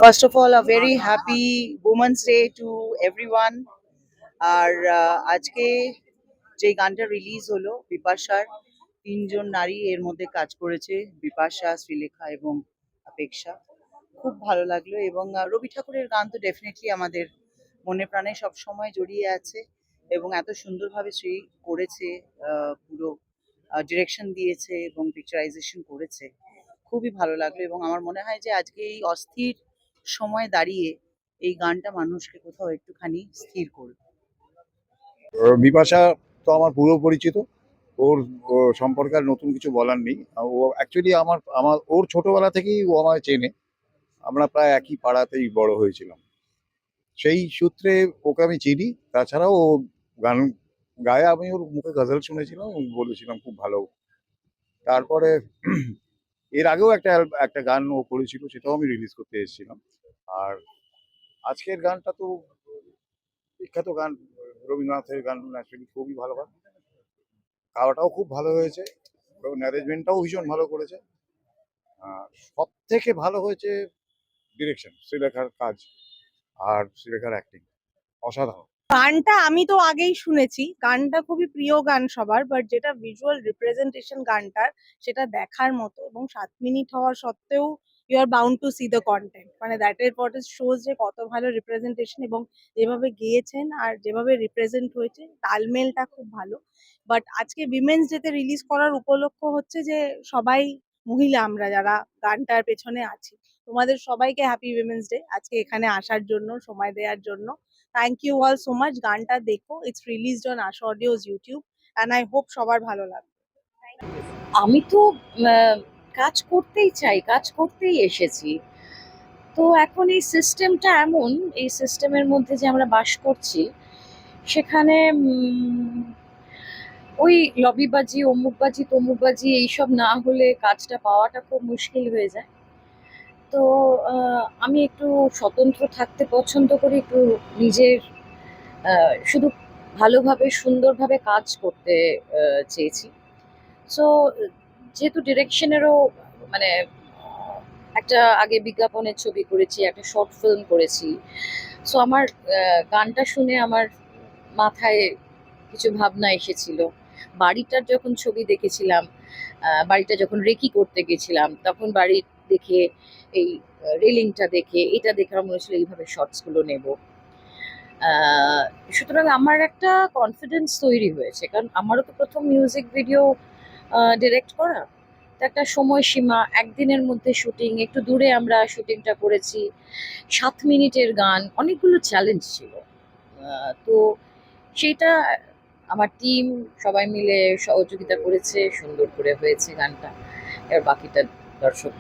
First of all, a very happy Women's Day to everyone. আর আজকে যে গানটা release হলো বিপাশার, তিনজন নারী এর মধ্যে কাজ করেছে, বিপাশা, শ্রীলেখা এবং অপেক্ষা। খুব ভালো লাগলো এবং রবি ঠাকুরের গান তো ডেফিনেটলি আমাদের মনে প্রাণে সব সময় জড়িয়ে আছে এবং এত সুন্দরভাবে শ্রী করেছে, পুরো ডিরেকশন দিয়েছে এবং পিকচারাইজেশন করেছে। খুবই ভালো লাগলো এবং আমার মনে হয় যে আজকে এই অস্থির সময় দাঁড়িয়ে এই গানটা মানুষকে কোথাও একটুখানি স্থির করবে। বিপাশা তো আমার পুরো পরিচিত। ওর সম্পর্কে আর নতুন কিছু বলার নেই। ও অ্যাকচুয়ালি আমার আমার ওর ছোটবেলা থেকেই ও আমায় চেনে। আমরা প্রায় একই পাড়াতেই বড় হয়েছিলাম। সেই সূত্রে ওকে আমি চিনি। তাছাড়াও ও গান গায়ে, আমি ওর মুখে গজল শুনেছিলাম, বলেছিলাম খুব ভালো। তারপরে এর আগেও একটা গান ও করেছিল, সেটাও আমি রিলিজ করতে এসেছিলাম। আর আজকের গানটা তো বিখ্যাত গান, রবীন্দ্রনাথের গান, ন্যাচুরালি খুবই ভালো গান। খাওয়াটাও খুব ভালো হয়েছে এবং ম্যানেজমেন্টটাও ভীষণ ভালো করেছে। সব থেকে ভালো হয়েছে ডিরেকশন, শ্রীলেখার কাজ আর শ্রীলেখার অ্যাক্টিং অসাধারণ। গানটা আমি তো আগেই শুনেছি, গানটা খুবই প্রিয় গান সবার, বাট যেটা ভিজুয়াল রিপ্রেজেন্টেশন গানটার, সেটা দেখার মতো। এবং 7 মিনিট হওয়া সত্ত্বেও you are bound to see the content, মানে that is what is shows যে কত ভালো রিপ্রেজেন্টেশন এবং যেভাবে গেয়েছেন আর যেভাবে রিপ্রেজেন্ট হয়েছে, তালমেলটা খুব ভালো। বাট আজকে উইমেন্স ডেতে রিলিজ করার উপলক্ষ হচ্ছে যে সবাই মহিলা আমরা যারা গানটার পেছনে আছি, তোমাদের সবাইকে হ্যাপি উইমেন্স ডে আজকে এখানে আসার জন্য, সময় দেওয়ার জন্য। Thank you all so much. গানটা দেখো, it's released on Asha Audios YouTube and I hope সবার ভালো লাগবে। আমি তো কাজ করতেই চাই, কাজ করতেই এসেছি। তো এখন এই সিস্টেমটা এমন, এই সিস্টেমের মধ্যে যে আমরা বাস করছি, সেখানে ওই লবিবাজি, অমুকবাজি, তমুকবাজি এইসব না হলে কাজটা পাওয়াটা খুব মুশকিল হয়ে যায়। তো আমি একটু স্বতন্ত্র থাকতে পছন্দ করি, একটু নিজের শুধু ভালোভাবে সুন্দরভাবে কাজ করতে চেয়েছি। সো যেহেতু ডিরেকশনেরও মানে একটা আগে বিজ্ঞাপনের ছবি করেছি, একটা শর্ট ফিল্ম করেছি। সো আমার গানটা শুনে আমার মাথায় কিছু ভাবনা এসেছিল। বাড়িটার যখন ছবি দেখেছিলাম, বাড়িটা যখন রেকি করতে গেছিলাম, তখন বাড়ি দেখে, এই রেলিংটা দেখে, এটা দেখে আমার মনে হচ্ছিল এইভাবে শর্টসগুলো নেব। সুতরাং আমার একটা কনফিডেন্স তৈরি হয়েছে, কারণ আমারও তো প্রথম মিউজিক ভিডিও ডিরেক্ট করা। তো একটা সময়সীমা, একদিনের মধ্যে শুটিং, একটু দূরে আমরা শুটিংটা করেছি, 7 মিনিটের গান, অনেকগুলো চ্যালেঞ্জ ছিল। তো সেইটা আমার টিম সবাই মিলে সহযোগিতা করেছে, সুন্দর করে হয়েছে গানটা। এবার বাকিটা দর্শক